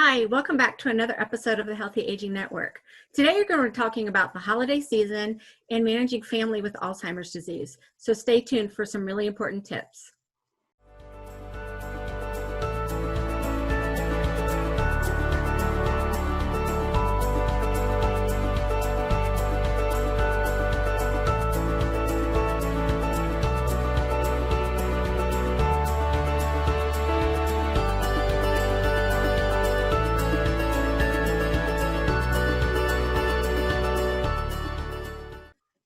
Hi, welcome back to another episode of the Healthy Aging Network. Today we're going to be talking about the holiday season and managing family with Alzheimer's disease. So stay tuned for some really important tips.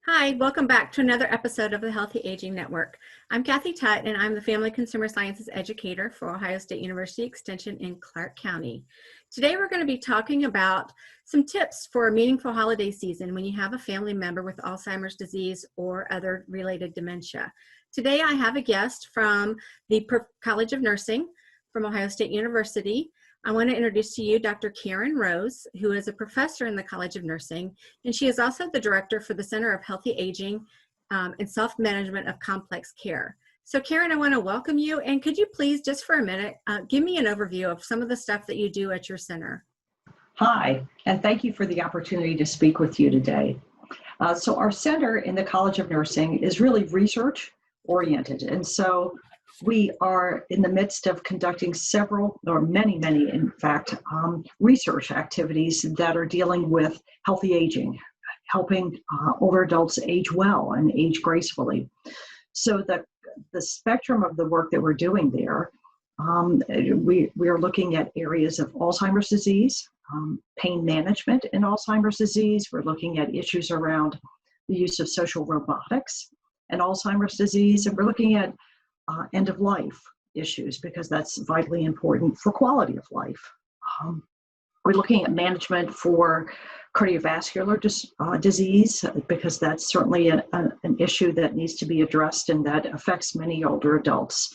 Hi, welcome back to another episode of the Healthy Aging Network. I'm Kathy Tutt, and I'm the Family Consumer Sciences Educator for Ohio State University Extension in Clark County. Today we're going to be talking about some tips for a meaningful holiday season when you have a family member with Alzheimer's disease or other related dementia. Today I have a guest from the College of Nursing from Ohio State University. I want to introduce to you Dr. Karen Rose, who is a professor in the College of Nursing, and she is also the director for the Center of Healthy Aging and Self-Management of Complex Care. So Karen, I want to welcome you, and could you please, just for a minute, give me an overview of some of the stuff that you do at your center? Hi, and thank you for the opportunity to speak with you today. So our center in the College of Nursing is really research oriented, and so we are in the midst of conducting several, or many, in fact, research activities that are dealing with healthy aging, helping older adults age well and age gracefully. So the spectrum of the work that we're doing there, we are looking at areas of Alzheimer's disease, pain management in Alzheimer's disease. We're looking at issues around the use of social robotics and Alzheimer's disease, and we're looking at end of life issues because that's vitally important for quality of life. We're looking at management for cardiovascular disease because that's certainly an issue that needs to be addressed and that affects many older adults.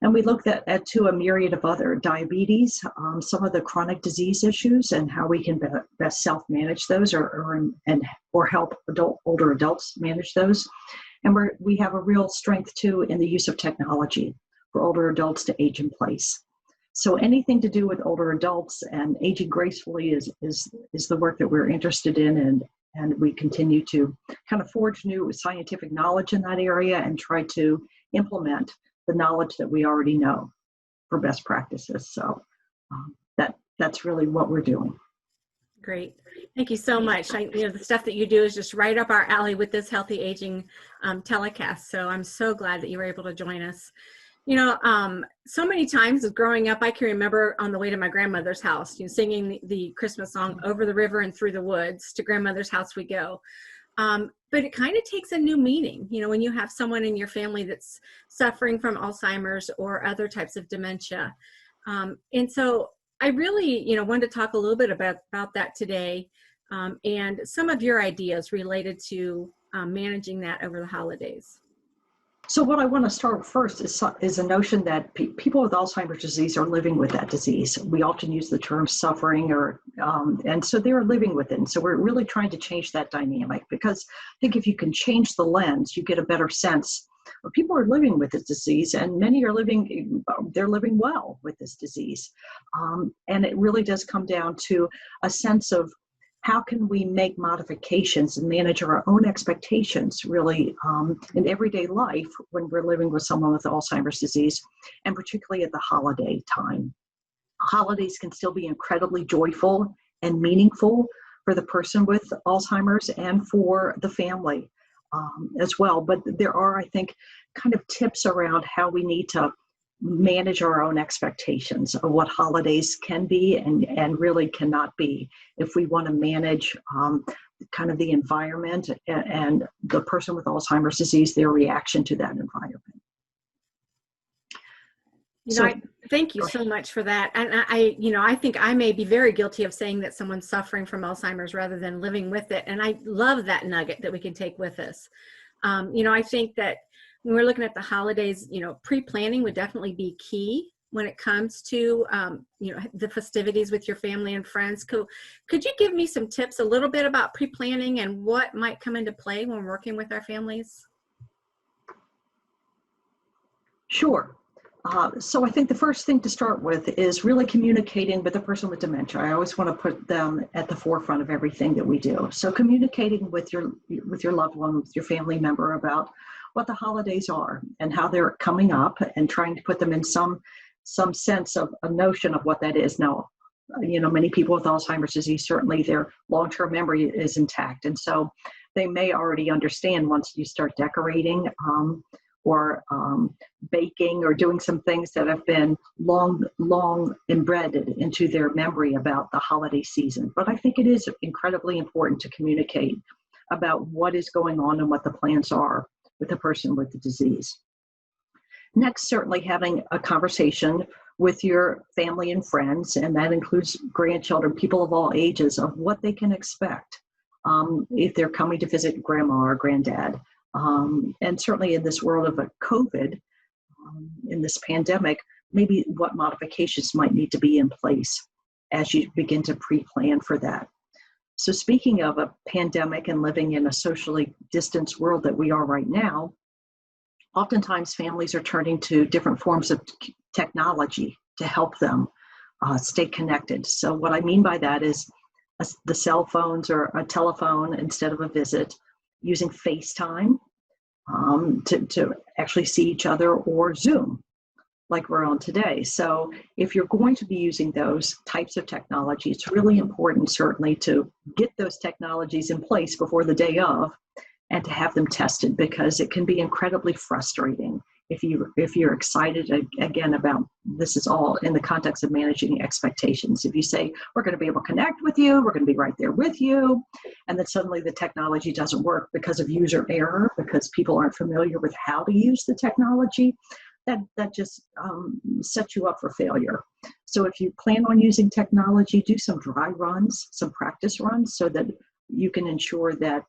And we looked at a myriad of other diabetes, some of the chronic disease issues and how we can best self-manage those or help older adults manage those. And we have a real strength too in the use of technology for older adults to age in place. So anything to do with older adults and aging gracefully is the work that we're interested in, and we continue to kind of forge new scientific knowledge in that area and try to implement the knowledge that we already know for best practices. So that's really what we're doing. Great. Thank you so much. The stuff that you do is just right up our alley with this Healthy Aging telecast. So I'm so glad that you were able to join us. So many times as growing up, I can remember on the way to my grandmother's house, singing the Christmas song, "Over the River and Through the Woods, to Grandmother's House We Go." But it kind of takes a new meaning, when you have someone in your family that's suffering from Alzheimer's or other types of dementia. And so I really, wanted to talk a little bit about that today and some of your ideas related to managing that over the holidays. So what I want to start first is a notion that people with Alzheimer's disease are living with that disease. We often use the term suffering, and so they're living with it. And so we're really trying to change that dynamic because I think if you can change the lens, you get a better sense of people are living with this disease, and many are living well with this disease. And it really does come down to a sense of how can we make modifications and manage our own expectations really in everyday life when we're living with someone with Alzheimer's disease, and particularly at the holiday time. Holidays can still be incredibly joyful and meaningful for the person with Alzheimer's and for the family as well. But there are, I think, kind of tips around how we need to manage our own expectations of what holidays can be and really cannot be if we want to manage kind of the environment and the person with Alzheimer's disease, their reaction to that environment. Thank you so much for that. And I think I may be very guilty of saying that someone's suffering from Alzheimer's rather than living with it. And I love that nugget that we can take with us. I think that when we're looking at the holidays, pre-planning would definitely be key when it comes to, the festivities with your family and friends. Could you give me some tips a little bit about pre-planning and what might come into play when working with our families? Sure. So I think the first thing to start with is really communicating with the person with dementia. I always want to put them at the forefront of everything that we do. So communicating with your loved one, with your family member about what the holidays are and how they're coming up, and trying to put them in some sense of a notion of what that is. Now, many people with Alzheimer's disease, certainly their long-term memory is intact. And so they may already understand once you start decorating, or baking, or doing some things that have been long embedded into their memory about the holiday season. But I think it is incredibly important to communicate about what is going on and what the plans are with the person with the disease. Next, certainly having a conversation with your family and friends, and that includes grandchildren, people of all ages, of what they can expect if they're coming to visit grandma or granddad. And certainly in this world of a COVID, in this pandemic, maybe what modifications might need to be in place as you begin to pre-plan for that. So speaking of a pandemic and living in a socially distanced world that we are right now, oftentimes families are turning to different forms of technology to help them stay connected. So what I mean by that is the cell phones or a telephone instead of a visit, using FaceTime to actually see each other, or Zoom, like we're on today. So if you're going to be using those types of technology, it's really important certainly to get those technologies in place before the day of, and to have them tested, because it can be incredibly frustrating if you're excited again about this is all in the context of managing expectations. If you say, we're going to be able to connect with you, we're going to be right there with you, and then suddenly the technology doesn't work because of user error, because people aren't familiar with how to use the technology, that just sets you up for failure. So if you plan on using technology, do some dry runs, some practice runs, so that you can ensure that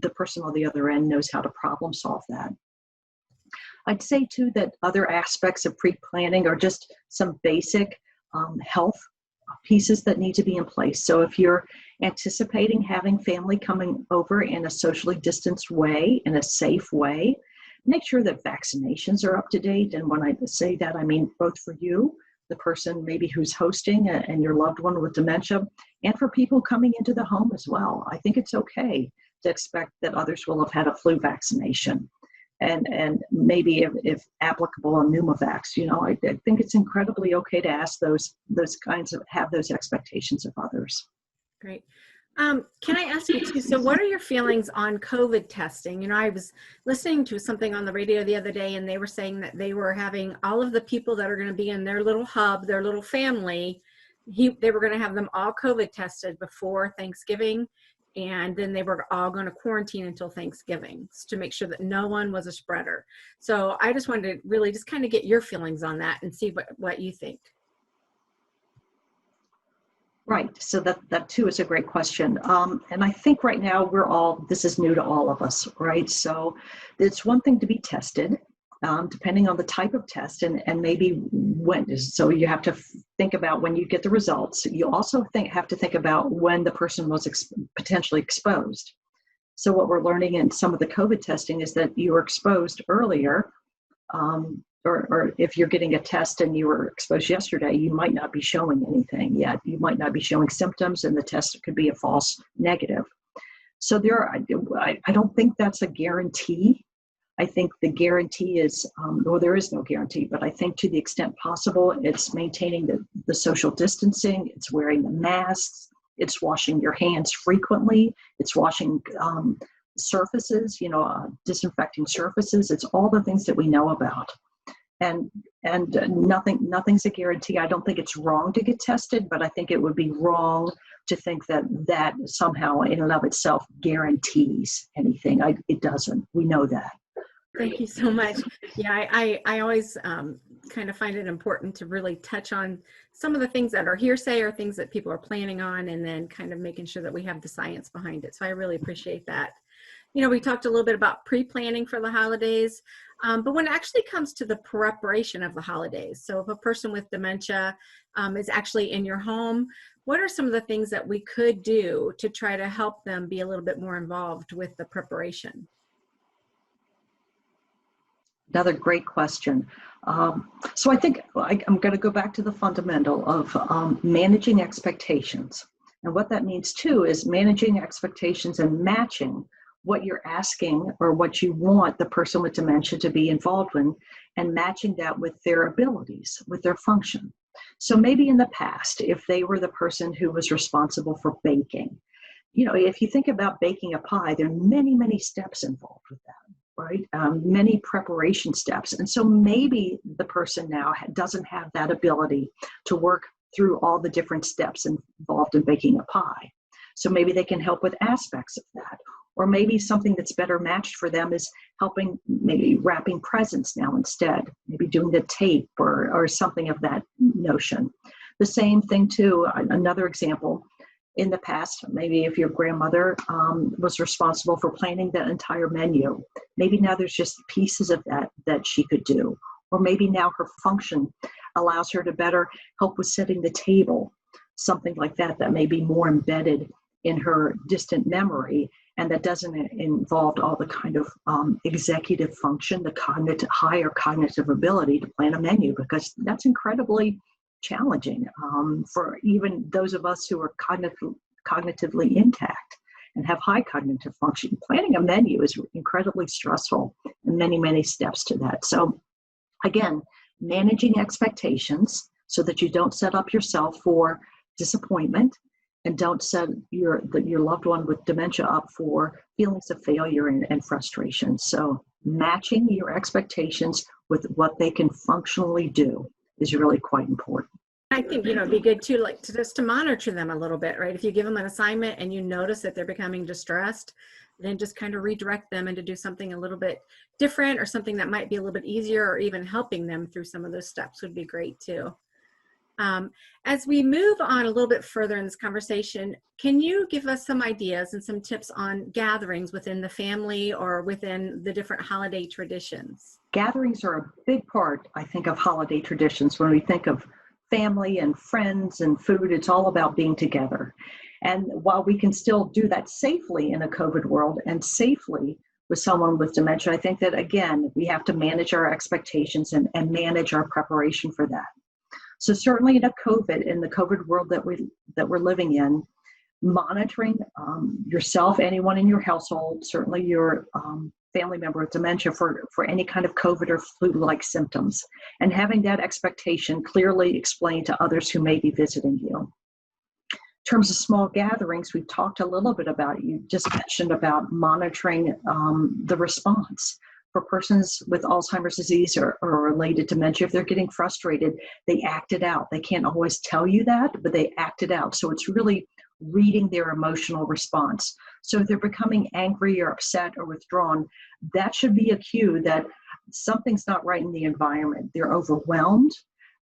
the person on the other end knows how to problem solve that. I'd say too that other aspects of pre-planning are just some basic health pieces that need to be in place. So if you're anticipating having family coming over in a socially distanced way, in a safe way, make sure that vaccinations are up to date. And when I say that, I mean both for you, the person maybe who's hosting, and your loved one with dementia, and for people coming into the home as well. I think it's okay to expect that others will have had a flu vaccination, and maybe if applicable, a pneumovax. I think it's incredibly okay to ask those kinds of, have those expectations of others. Great. Can I ask you too, so what are your feelings on COVID testing? I was listening to something on the radio the other day, and they were saying that they were having all of the people that are going to be in their little hub, their little family, they were going to have them all COVID tested before Thanksgiving, and then they were all going to quarantine until Thanksgiving to make sure that no one was a spreader. So I just wanted to really just kind of get your feelings on that and see what you think. Right. So that too is a great question. And I think right now this is new to all of us, right? So it's one thing to be tested, depending on the type of test and maybe when. So you have to think about when you get the results. You also have to think about when the person was potentially exposed. So what we're learning in some of the COVID testing is that you were exposed earlier, or if you're getting a test and you were exposed yesterday, you might not be showing anything yet. You might not be showing symptoms, and the test could be a false negative. So I don't think that's a guarantee. I think the guarantee is, there is no guarantee, but I think to the extent possible, it's maintaining the social distancing, it's wearing the masks, it's washing your hands frequently, it's washing surfaces, disinfecting surfaces. It's all the things that we know about. And nothing's a guarantee. I don't think it's wrong to get tested, but I think it would be wrong to think that somehow in and of itself guarantees anything. It doesn't. We know that. Thank you so much. Yeah, I always kind of find it important to really touch on some of the things that are hearsay or things that people are planning on, and then kind of making sure that we have the science behind it. So I really appreciate that. We talked a little bit about pre-planning for the holidays, but when it actually comes to the preparation of the holidays, so if a person with dementia is actually in your home, what are some of the things that we could do to try to help them be a little bit more involved with the preparation? Another great question. So I think I'm going to go back to the fundamental of managing expectations. And what that means too is managing expectations and matching what you're asking or what you want the person with dementia to be involved in, and matching that with their abilities, with their function. So maybe in the past, if they were the person who was responsible for baking, if you think about baking a pie, there are many, many steps involved with that, right? Many preparation steps. And so maybe the person now doesn't have that ability to work through all the different steps involved in baking a pie. So maybe they can help with aspects of that. Or maybe something that's better matched for them is helping, maybe wrapping presents now instead, maybe doing the tape or something of that notion. The same thing too, another example, in the past, maybe if your grandmother was responsible for planning the entire menu, maybe now there's just pieces of that she could do. Or maybe now her function allows her to better help with setting the table, something like that may be more embedded in her distant memory, and that doesn't involve all the kind of executive function, the higher cognitive ability to plan a menu, because that's incredibly challenging for even those of us who are cognitively intact and have high cognitive function. Planning a menu is incredibly stressful, and many, many steps to that. So again, managing expectations so that you don't set up yourself for disappointment, and don't set your loved one with dementia up for feelings of failure and frustration. So matching your expectations with what they can functionally do is really quite important. I think, it'd be good too, just to monitor them a little bit, right? If you give them an assignment and you notice that they're becoming distressed, then just kind of redirect them and to do something a little bit different, or something that might be a little bit easier, or even helping them through some of those steps would be great too. As we move on a little bit further in this conversation, can you give us some ideas and some tips on gatherings within the family or within the different holiday traditions? Gatherings are a big part, I think, of holiday traditions. When we think of family and friends and food, it's all about being together. And while we can still do that safely in a COVID world and safely with someone with dementia, I think that, again, we have to manage our expectations and manage our preparation for that. So certainly in the COVID world that we're living in, monitoring yourself, anyone in your household, certainly your family member with dementia for any kind of COVID or flu-like symptoms, and having that expectation clearly explained to others who may be visiting you. In terms of small gatherings, we've talked a little bit about, you just mentioned about monitoring the response. For persons with Alzheimer's disease or related dementia, if they're getting frustrated, they act it out. They can't always tell you that, but they act it out. So it's really reading their emotional response. So if they're becoming angry or upset or withdrawn, that should be a cue that something's not right in the environment. They're overwhelmed,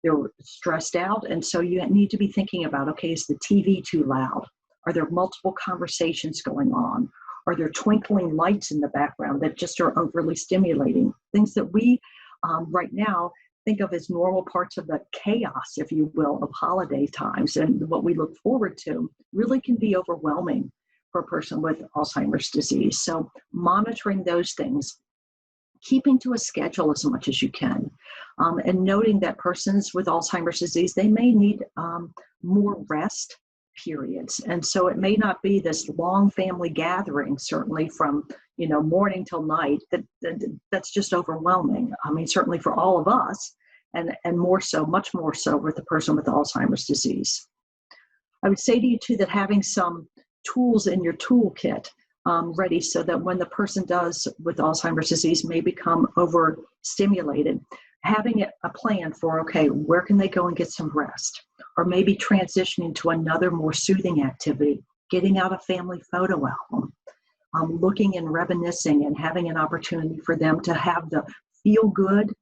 they're stressed out, and so you need to be thinking about, okay, is the TV too loud? Are there multiple conversations going on? Are there twinkling lights in the background that just are overly stimulating? Things that we right now think of as normal parts of the chaos, if you will, of holiday times, and what we look forward to really can be overwhelming for a person with Alzheimer's disease. So monitoring those things, keeping to a schedule as much as you can, and noting that persons with Alzheimer's disease, they may need more rest periods. And so it may not be this long family gathering, certainly from morning till night, that's just overwhelming. I mean, certainly for all of us, and more so, much more so with the person with Alzheimer's disease. I would say to you too that having some tools in your toolkit ready, so that when the person does with Alzheimer's disease may become overstimulated, having a plan for, okay, where can they go and get some rest? Or maybe transitioning to another more soothing activity, getting out a family photo album, looking and reminiscing and having an opportunity for them to have the feel-good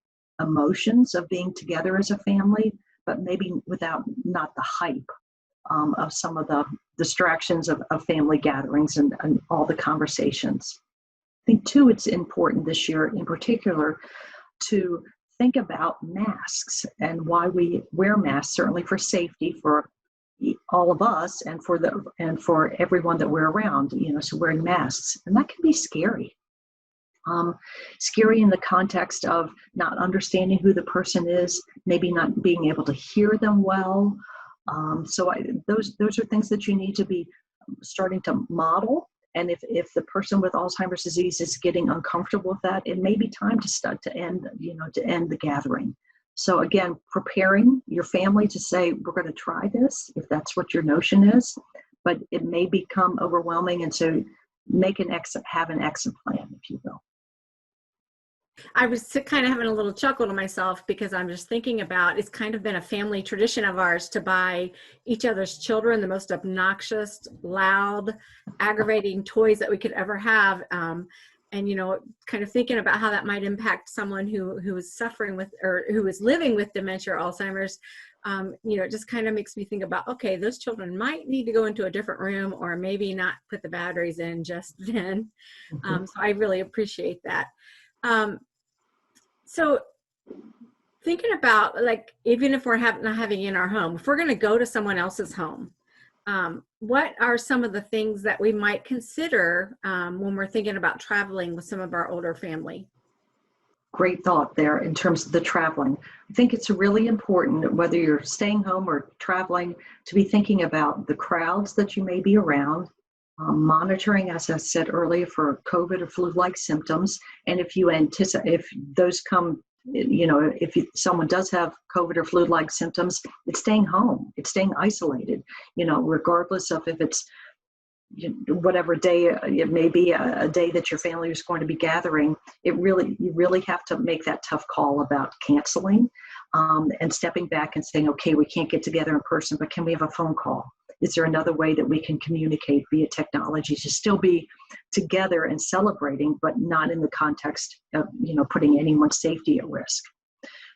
emotions of being together as a family, but maybe not the hype of some of the distractions of family gatherings and all the conversations. I think too, it's important this year in particular to think about masks and why we wear masks, certainly for safety for all of us and for everyone that we're around, so wearing masks. And that can be scary. Scary in the context of not understanding who the person is, maybe not being able to hear them well. Those are things that you need to be starting to model. And if the person with Alzheimer's disease is getting uncomfortable with that, it may be time to end the gathering. So again, preparing your family to say, we're going to try this, if that's what your notion is, but it may become overwhelming. And so have an exit plan, if you will. I was kind of having a little chuckle to myself because I'm just thinking about, it's kind of been a family tradition of ours to buy each other's children the most obnoxious, loud, aggravating toys that we could ever have. And, kind of thinking about how that might impact someone who is suffering with, or who is living with dementia or Alzheimer's. It just kind of makes me think about, okay, those children might need to go into a different room, or maybe not put the batteries in just then. So I really appreciate that. So thinking about, like, even if we're not having it in our home, if we're going to go to someone else's home, what are some of the things that we might consider when we're thinking about traveling with some of our older family? Great thought there in terms of the traveling. I think it's really important, whether you're staying home or traveling, to be thinking about the crowds that you may be around, monitoring, as I said earlier, for COVID or flu-like symptoms. And if you anticipate, if those come, someone does have COVID or flu-like symptoms, it's staying home, it's staying isolated, regardless of if it's whatever day it may be, a day that your family is going to be gathering. You really have to make that tough call about canceling and stepping back and saying, okay, we can't get together in person, but can we have a phone call? Is there another way that we can communicate via technology to still be together and celebrating, but not in the context of, putting anyone's safety at risk?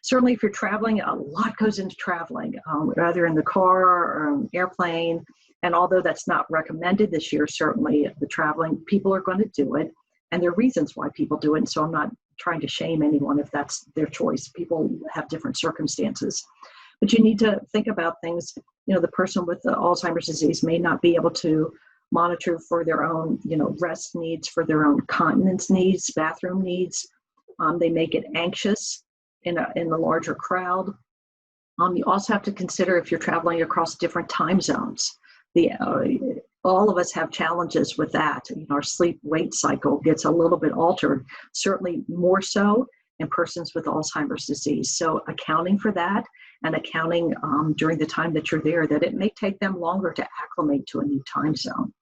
Certainly, if you're traveling, a lot goes into traveling, either in the car or an airplane. And although that's not recommended this year, certainly the traveling, people are going to do it. And there are reasons why people do it. And so I'm not trying to shame anyone if that's their choice. People have different circumstances. But you need to think about things. The person with the Alzheimer's disease may not be able to monitor for their own, rest needs, for their own continence needs, bathroom needs. They may get anxious in the larger crowd. You also have to consider if you're traveling across different time zones. All of us have challenges with that. Our sleep-wake cycle gets a little bit altered, certainly more so in persons with Alzheimer's disease. So accounting for that and accounting during the time that you're there, that it may take them longer to acclimate to a new time zone.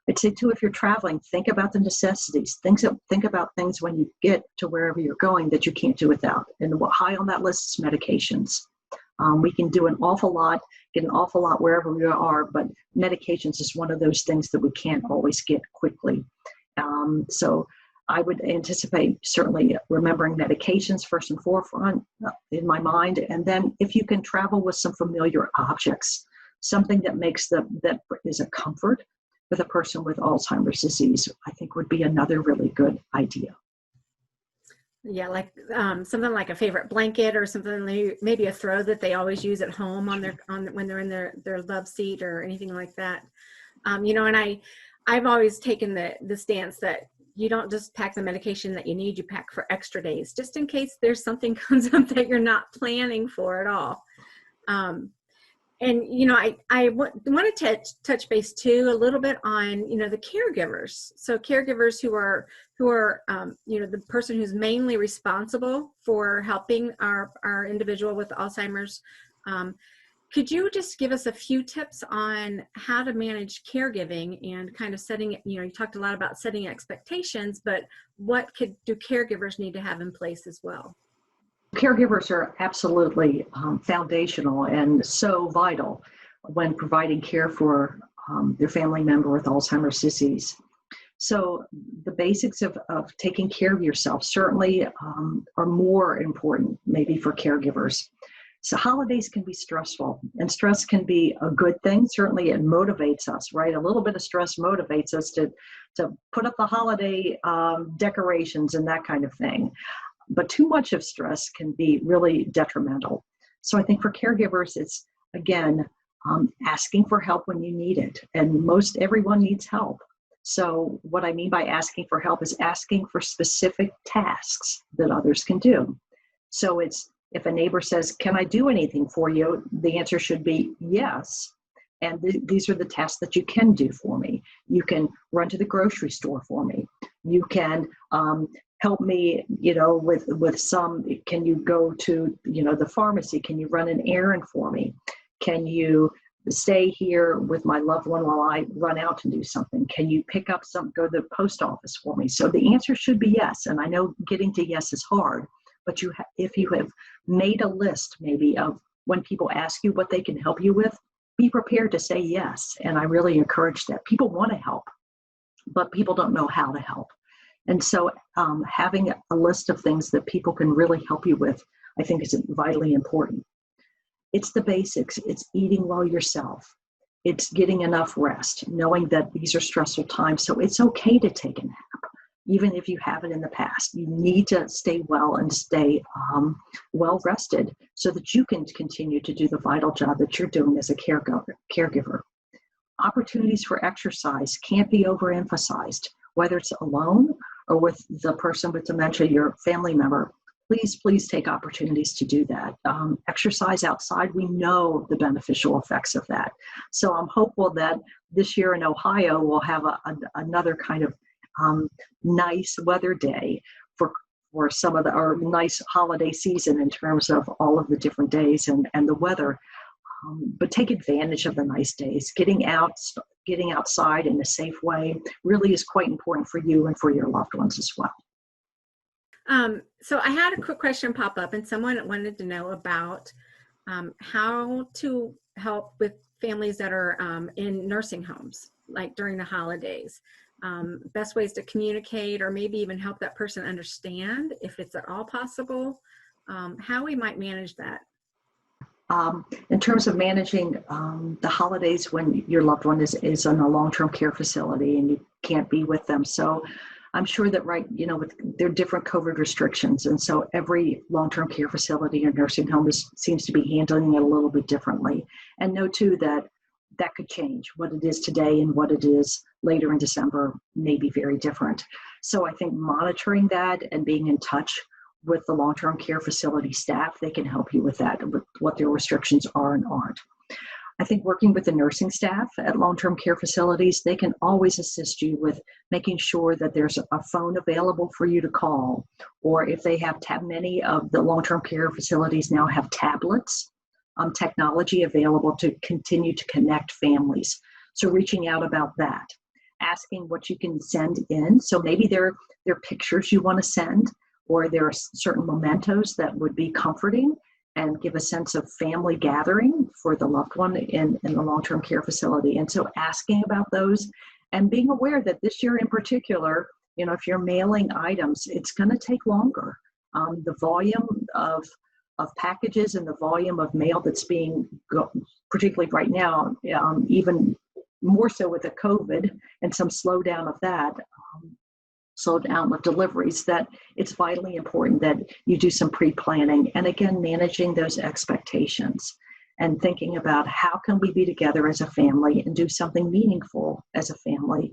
I'd say too, if you're traveling, think about the necessities. Think about things when you get to wherever you're going that you can't do without. And what high on that list is medications. We can do an awful lot, get an awful lot wherever we are, but medications is one of those things that we can't always get quickly. So I would anticipate certainly remembering medications first and forefront in my mind. And then if you can travel with some familiar objects, something that that is a comfort with a person with Alzheimer's disease, I think would be another really good idea. Yeah, like something like a favorite blanket or something, maybe a throw that they always use at home when they're in their love seat or anything like that. And I've always taken the stance that you don't just pack the medication that you need, you pack for extra days, just in case there's something comes up that you're not planning for at all. I want to touch base too a little bit on, the caregivers. So caregivers who are the person who's mainly responsible for helping our individual with Alzheimer's. Could you just give us a few tips on how to manage caregiving and kind of setting, you talked a lot about setting expectations, but what do caregivers need to have in place as well? Caregivers are absolutely foundational and so vital when providing care for their family member with Alzheimer's disease. So the basics of taking care of yourself certainly are more important maybe for caregivers. So holidays can be stressful, and stress can be a good thing. Certainly it motivates us, right? A little bit of stress motivates us to put up the holiday decorations and that kind of thing. But too much of stress can be really detrimental. So I think for caregivers, it's, again, asking for help when you need it. And most everyone needs help. So what I mean by asking for help is asking for specific tasks that others can do. So it's, if a neighbor says, can I do anything for you? The answer should be yes. And these are the tasks that you can do for me. You can run to the grocery store for me. You can help me, with some, can you go to, the pharmacy? Can you run an errand for me? Can you stay here with my loved one while I run out to do something? Can you pick up go to the post office for me? So the answer should be yes. And I know getting to yes is hard, but if you have made a list maybe of when people ask you what they can help you with, be prepared to say yes. And I really encourage that. People want to help, but people don't know how to help. And so having a list of things that people can really help you with, I think is vitally important. It's the basics. It's eating well yourself. It's getting enough rest, knowing that these are stressful times. So it's okay to take a nap, even if you haven't in the past. You need to stay well and stay well rested so that you can continue to do the vital job that you're doing as a caregiver. Opportunities for exercise can't be overemphasized, whether it's alone or with the person with dementia, your family member. Please take opportunities to do that. Exercise outside, we know the beneficial effects of that. So I'm hopeful that this year in Ohio, we'll have another kind of nice weather day for some of our nice holiday season in terms of all of the different days and the weather. But take advantage of the nice days. Getting outside in a safe way really is quite important for you and for your loved ones as well. So I had a quick question pop up, and someone wanted to know about how to help with families that are in nursing homes, like during the holidays. Best ways to communicate, or maybe even help that person understand, if it's at all possible, how we might manage that. In terms of managing the holidays when your loved one is in a long-term care facility and you can't be with them. So I'm sure that there are different COVID restrictions. And so every long-term care facility or nursing home seems to be handling it a little bit differently. And know too that could change. What it is today and what it is later in December may be very different. So I think monitoring that and being in touch with the long-term care facility staff, they can help you with that, with what their restrictions are and aren't. I think working with the nursing staff at long-term care facilities, they can always assist you with making sure that there's a phone available for you to call, or if they have many of the long-term care facilities now have tablets, technology available to continue to connect families. So reaching out about that, asking what you can send in. So maybe there are pictures you want to send, or there are certain mementos that would be comforting and give a sense of family gathering for the loved one in the long-term care facility. And so asking about those and being aware that this year in particular, if you're mailing items, it's going to take longer. The volume of packages and the volume of mail that's being, particularly right now, even more so with the COVID and some slowdown of that, slow down with deliveries, that it's vitally important that you do some pre-planning. And again, managing those expectations and thinking about how can we be together as a family and do something meaningful as a family,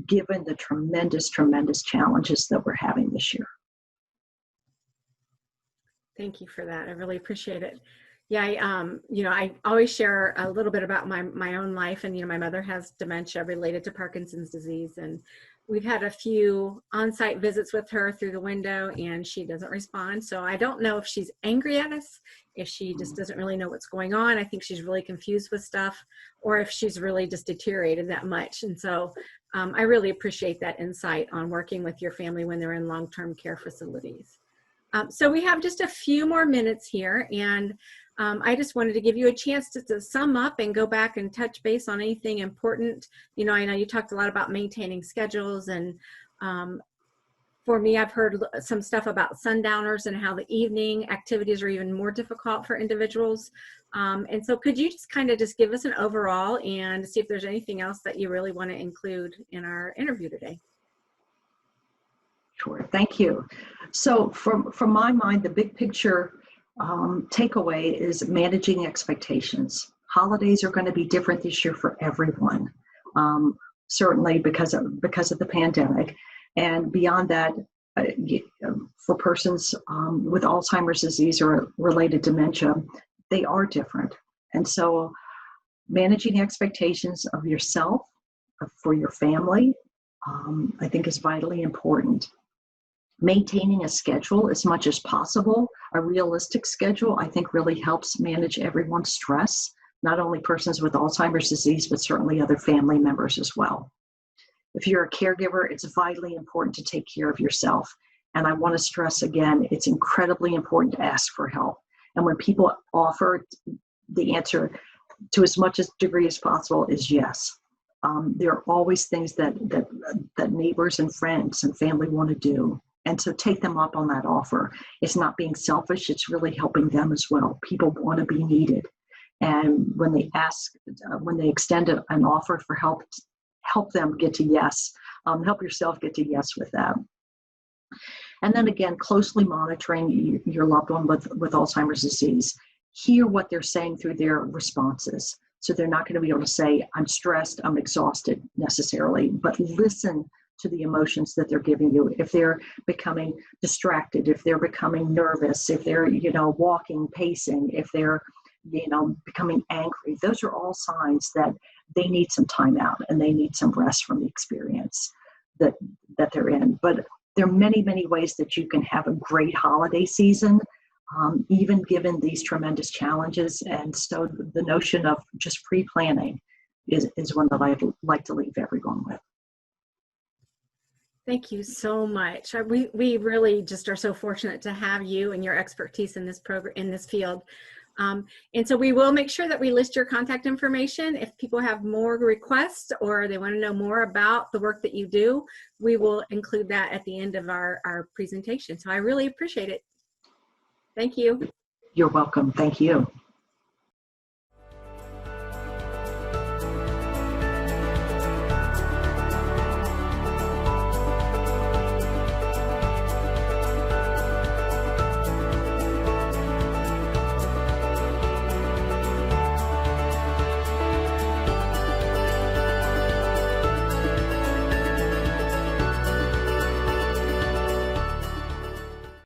given the tremendous challenges that we're having this year. Thank you for that. I really appreciate it. Yeah, I always share a little bit about my own life, and my mother has dementia related to Parkinson's disease, and we've had a few on-site visits with her through the window, and she doesn't respond. So I don't know if she's angry at us, if she just doesn't really know what's going on. I think she's really confused with stuff, or if she's really just deteriorated that much. And so I really appreciate that insight on working with your family when they're in long-term care facilities. So we have just a few more minutes here, and I just wanted to give you a chance to sum up and go back and touch base on anything important. I know you talked a lot about maintaining schedules, and for me, I've heard some stuff about sundowners and how the evening activities are even more difficult for individuals. And so could you just kind of give us an overall and see if there's anything else that you really want to include in our interview today? Sure, thank you. So from my mind, the big picture takeaway is managing expectations. Holidays are going to be different this year for everyone. certainly because of the pandemic. And beyond that, for persons with Alzheimer's disease or related dementia, they are different. And so managing expectations of yourself, for your family, I think is vitally important. Maintaining a schedule as much as possible, a realistic schedule, I think really helps manage everyone's stress, not only persons with Alzheimer's disease, but certainly other family members as well. If you're a caregiver, it's vitally important to take care of yourself. And I want to stress again, it's incredibly important to ask for help. And when people offer, the answer to as much as degree as possible is yes. There are always things that neighbors and friends and family want to do. And so take them up on that offer. It's not being selfish, it's really helping them as well. People want to be needed. And when they ask, when they extend an offer for help, help them get to yes. Help yourself get to yes with that. And then again, closely monitoring your loved one with Alzheimer's disease. Hear what they're saying through their responses. So they're not going to be able to say, I'm stressed, I'm exhausted necessarily, but listen to the emotions that they're giving you. If they're becoming distracted, if they're becoming nervous, if they're, walking, pacing, if they're, becoming angry, those are all signs that they need some time out and they need some rest from the experience that they're in. But there are many, many ways that you can have a great holiday season, even given these tremendous challenges. And so the notion of just pre-planning is one that I'd like to leave everyone with. Thank you so much. We really just are so fortunate to have you and your expertise in this program, in this field. And so we will make sure that we list your contact information. If people have more requests or they want to know more about the work that you do, we will include that at the end of our presentation. So I really appreciate it. Thank you. You're welcome. Thank you.